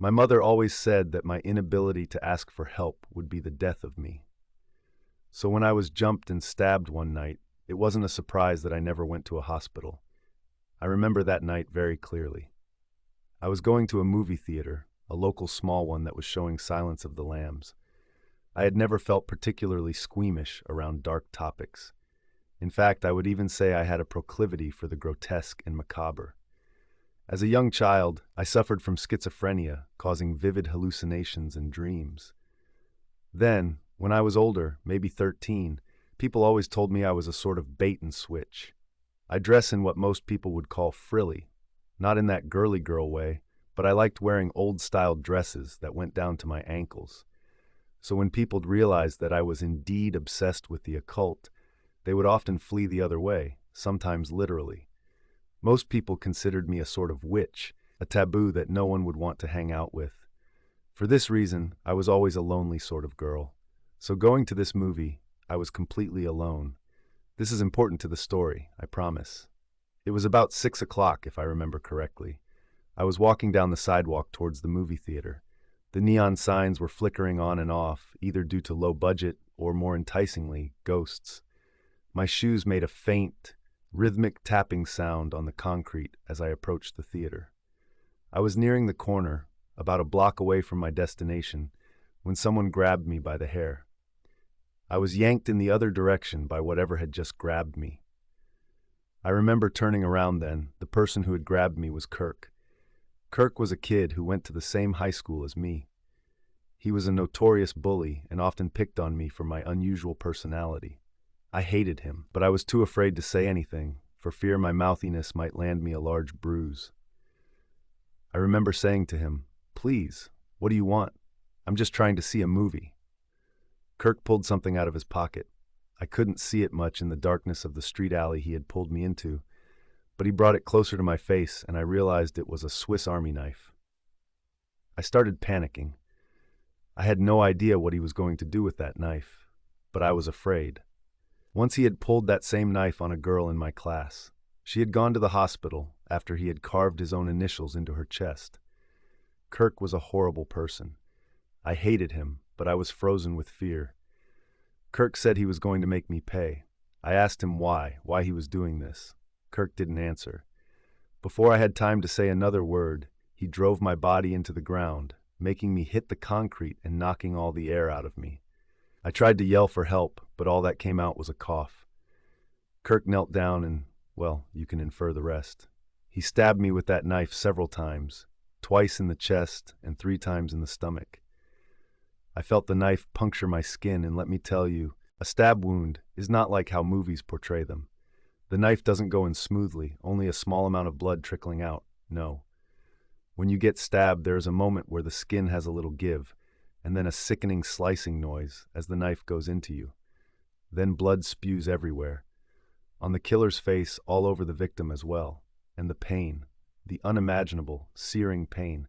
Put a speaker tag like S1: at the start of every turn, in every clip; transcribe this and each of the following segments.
S1: My mother always said that my inability to ask for help would be the death of me. So when I was jumped and stabbed one night, it wasn't a surprise that I never went to a hospital. I remember that night very clearly. I was going to a movie theater, a local small one that was showing Silence of the Lambs. I had never felt particularly squeamish around dark topics. In fact, I would even say I had a proclivity for the grotesque and macabre. As a young child, I suffered from schizophrenia, causing vivid hallucinations and dreams. Then, when I was older, maybe 13, people always told me I was a sort of bait and switch. I dress in what most people would call frilly, not in that girly girl way, but I liked wearing old-style dresses that went down to my ankles. So when people realized that I was indeed obsessed with the occult, they would often flee the other way, sometimes literally. Most people considered me a sort of witch, a taboo that no one would want to hang out with. For this reason, I was always a lonely sort of girl. So going to this movie, I was completely alone. This is important to the story, I promise. It was about 6 o'clock, if I remember correctly. I was walking down the sidewalk towards the movie theater. The neon signs were flickering on and off, either due to low budget or, more enticingly, ghosts. My shoes made a faint, rhythmic tapping sound on the concrete as I approached the theater. I was nearing the corner, about a block away from my destination, when someone grabbed me by the hair. I was yanked in the other direction by whatever had just grabbed me. I remember turning around then. The person who had grabbed me was Kirk. Kirk was a kid who went to the same high school as me. He was a notorious bully and often picked on me for my unusual personality. I hated him, but I was too afraid to say anything, for fear my mouthiness might land me a large bruise. I remember saying to him, "Please, what do you want? I'm just trying to see a movie." Kirk pulled something out of his pocket. I couldn't see it much in the darkness of the street alley he had pulled me into, but he brought it closer to my face and I realized it was a Swiss Army knife. I started panicking. I had no idea what he was going to do with that knife, but I was afraid. Once he had pulled that same knife on a girl in my class. She had gone to the hospital after he had carved his own initials into her chest. Kirk was a horrible person. I hated him, but I was frozen with fear. Kirk said he was going to make me pay. I asked him why he was doing this. Kirk didn't answer. Before I had time to say another word, he drove my body into the ground, making me hit the concrete and knocking all the air out of me. I tried to yell for help, but all that came out was a cough. Kirk knelt down and, well, you can infer the rest. He stabbed me with that knife several times, twice in the chest and 3 times in the stomach. I felt the knife puncture my skin, and let me tell you, a stab wound is not like how movies portray them. The knife doesn't go in smoothly, only a small amount of blood trickling out. No. When you get stabbed, there is a moment where the skin has a little give, and then a sickening slicing noise as the knife goes into you. Then blood spews everywhere. On the killer's face, all over the victim as well. And the pain, the unimaginable, searing pain.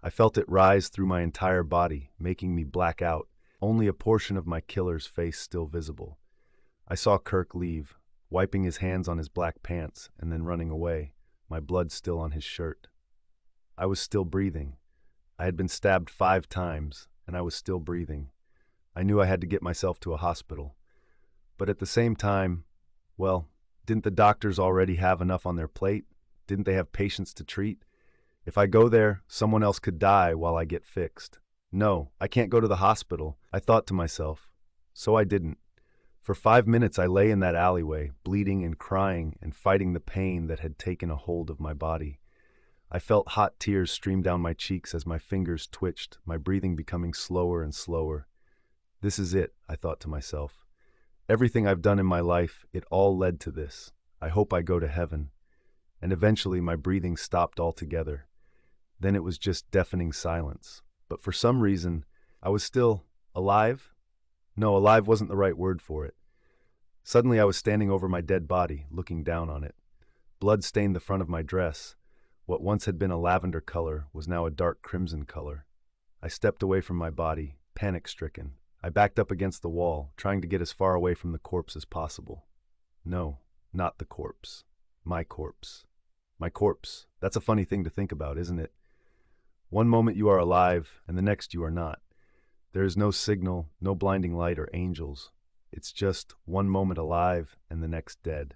S1: I felt it rise through my entire body, making me black out, only a portion of my killer's face still visible. I saw Kirk leave, wiping his hands on his black pants and then running away, my blood still on his shirt. I was still breathing. I had been stabbed 5 times, and I was still breathing. I knew I had to get myself to a hospital. But at the same time, well, didn't the doctors already have enough on their plate? Didn't they have patients to treat? If I go there, someone else could die while I get fixed. No, I can't go to the hospital, I thought to myself. So I didn't. For 5 minutes I lay in that alleyway, bleeding and crying and fighting the pain that had taken a hold of my body. I felt hot tears stream down my cheeks as my fingers twitched, my breathing becoming slower and slower. This is it, I thought to myself. Everything I've done in my life, it all led to this. I hope I go to heaven. And eventually my breathing stopped altogether. Then it was just deafening silence. But for some reason, I was still alive? No, alive wasn't the right word for it. Suddenly I was standing over my dead body, looking down on it. Blood stained the front of my dress. What once had been a lavender color was now a dark crimson color. I stepped away from my body, panic-stricken. I backed up against the wall, trying to get as far away from the corpse as possible. No, not the corpse. My corpse. My corpse. That's a funny thing to think about, isn't it? One moment you are alive, and the next you are not. There is no signal, no blinding light or angels. It's just one moment alive and the next dead.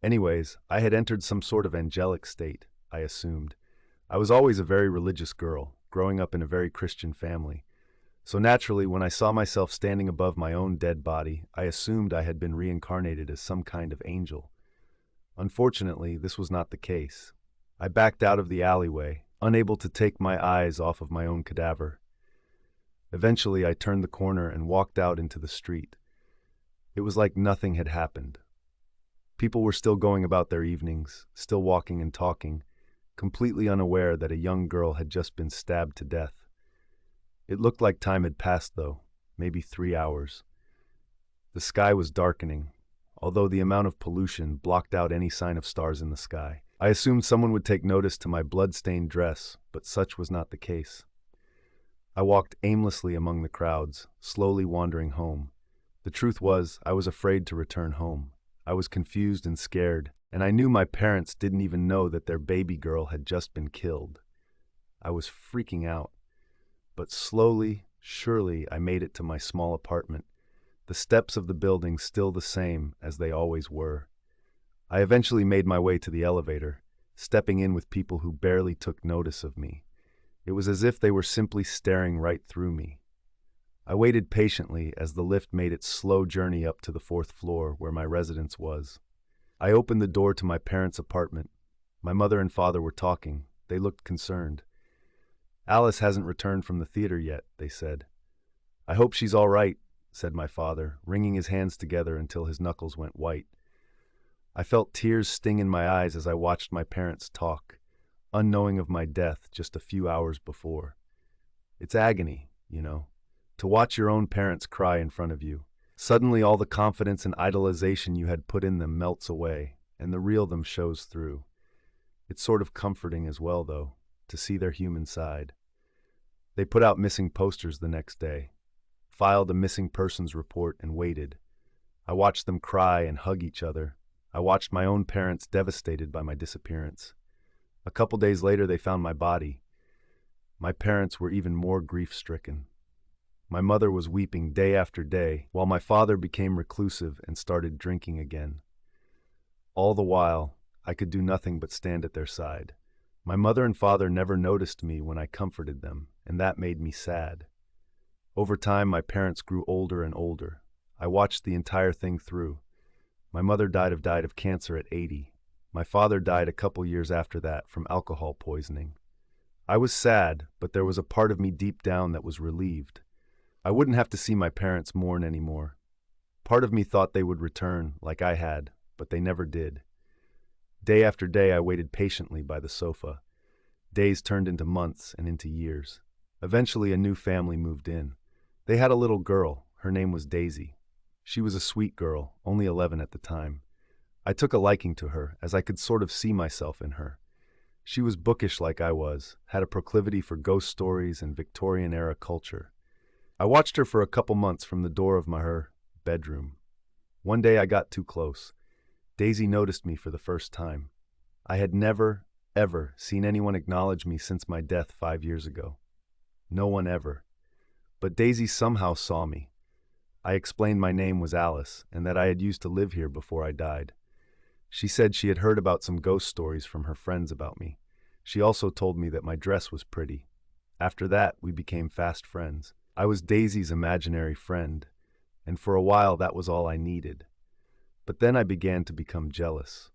S1: Anyways, I had entered some sort of angelic state, I assumed. I was always a very religious girl, growing up in a very Christian family. So naturally, when I saw myself standing above my own dead body, I assumed I had been reincarnated as some kind of angel. Unfortunately, this was not the case. I backed out of the alleyway, unable to take my eyes off of my own cadaver. Eventually, I turned the corner and walked out into the street. It was like nothing had happened. People were still going about their evenings, still walking and talking, completely unaware that a young girl had just been stabbed to death. It looked like time had passed, though, maybe 3 hours. The sky was darkening, although the amount of pollution blocked out any sign of stars in the sky. I assumed someone would take notice to my blood-stained dress, but such was not the case. I walked aimlessly among the crowds, slowly wandering home. The truth was, I was afraid to return home. I was confused and scared, and I knew my parents didn't even know that their baby girl had just been killed. I was freaking out. But slowly, surely, I made it to my small apartment, the steps of the building still the same as they always were. I eventually made my way to the elevator, stepping in with people who barely took notice of me. It was as if they were simply staring right through me. I waited patiently as the lift made its slow journey up to the 4th floor where my residence was. I opened the door to my parents' apartment. My mother and father were talking. They looked concerned. "Alice hasn't returned from the theater yet," they said. "I hope she's all right," said my father, wringing his hands together until his knuckles went white. I felt tears sting in my eyes as I watched my parents talk, unknowing of my death just a few hours before. It's agony, to watch your own parents cry in front of you. Suddenly all the confidence and idolization you had put in them melts away, and the real them shows through. It's sort of comforting as well, though, to see their human side. They put out missing posters the next day, filed a missing persons report, and waited. I watched them cry and hug each other. I watched my own parents devastated by my disappearance. A couple days later, they found my body. My parents were even more grief-stricken. My mother was weeping day after day, while my father became reclusive and started drinking again. All the while, I could do nothing but stand at their side. My mother and father never noticed me when I comforted them, and that made me sad. Over time, my parents grew older and older. I watched the entire thing through. My mother died of cancer at 80. My father died a couple years after that from alcohol poisoning. I was sad, but there was a part of me deep down that was relieved. I wouldn't have to see my parents mourn anymore. Part of me thought they would return, like I had, but they never did. Day after day, I waited patiently by the sofa. Days turned into months and into years. Eventually, a new family moved in. They had a little girl. Her name was Daisy. She was a sweet girl, only 11 at the time. I took a liking to her, as I could sort of see myself in her. She was bookish like I was, had a proclivity for ghost stories and Victorian-era culture. I watched her for a couple months from the door of her bedroom. One day I got too close. Daisy noticed me for the first time. I had never, ever seen anyone acknowledge me since my death 5 years ago. No one ever. But Daisy somehow saw me. I explained my name was Alice and that I had used to live here before I died. She said she had heard about some ghost stories from her friends about me. She also told me that my dress was pretty. After that, we became fast friends. I was Daisy's imaginary friend, and for a while that was all I needed. But then I began to become jealous.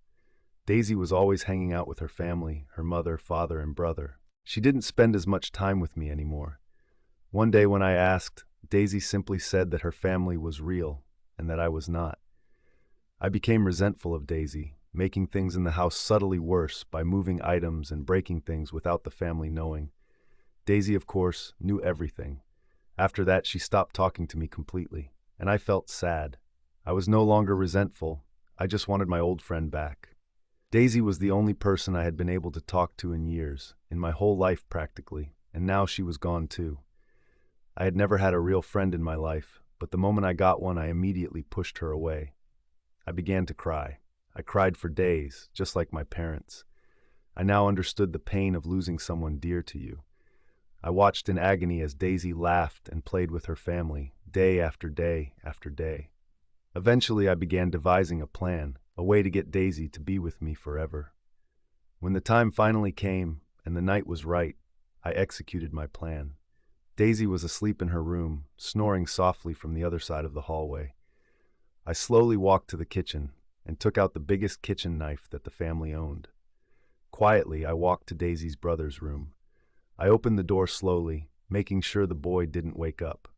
S1: Daisy was always hanging out with her family, her mother, father, and brother. She didn't spend as much time with me anymore. One day when I asked, Daisy simply said that her family was real and that I was not. I became resentful of Daisy, making things in the house subtly worse by moving items and breaking things without the family knowing. Daisy, of course, knew everything. After that, she stopped talking to me completely, and I felt sad. I was no longer resentful. I just wanted my old friend back. Daisy was the only person I had been able to talk to in years, in my whole life practically, and now she was gone too. I had never had a real friend in my life, but the moment I got one, I immediately pushed her away. I began to cry. I cried for days, just like my parents. I now understood the pain of losing someone dear to you. I watched in agony as Daisy laughed and played with her family, day after day after day. Eventually, I began devising a plan, a way to get Daisy to be with me forever. When the time finally came, and the night was right, I executed my plan. Daisy was asleep in her room, snoring softly from the other side of the hallway. I slowly walked to the kitchen and took out the biggest kitchen knife that the family owned. Quietly, I walked to Daisy's brother's room. I opened the door slowly, making sure the boy didn't wake up.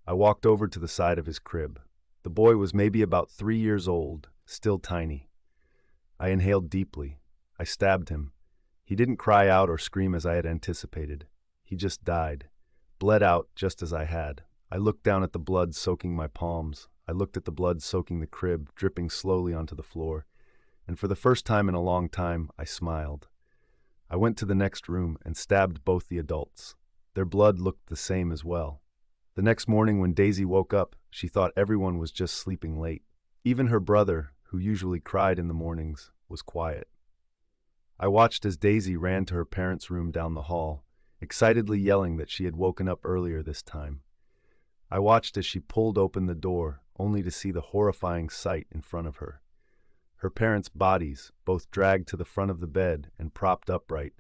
S1: I walked over to the side of his crib. The boy was maybe about 3 years old, still tiny. I inhaled deeply. I stabbed him. He didn't cry out or scream as I had anticipated. He just died, bled out just as I had. I looked down at the blood soaking my palms. I looked at the blood soaking the crib, dripping slowly onto the floor. And for the first time in a long time, I smiled. I went to the next room and stabbed both the adults. Their blood looked the same as well. The next morning when Daisy woke up, she thought everyone was just sleeping late. Even her brother, who usually cried in the mornings, was quiet. I watched as Daisy ran to her parents' room down the hall, excitedly yelling that she had woken up earlier this time. I watched as she pulled open the door, only to see the horrifying sight in front of her. Her parents' bodies, both dragged to the front of the bed and propped upright,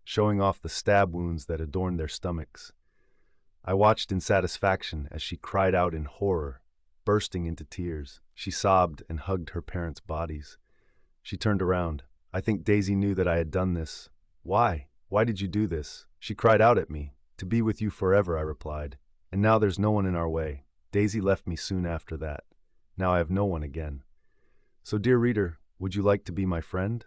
S1: showing off the stab wounds that adorned their stomachs. I watched in satisfaction as she cried out in horror, bursting into tears. She sobbed and hugged her parents' bodies. She turned around. I think Daisy knew that I had done this. Why? Why did you do this? She cried out at me. To be with you forever, I replied. And now there's no one in our way. Daisy left me soon after that. Now I have no one again. So, dear reader, would you like to be my friend?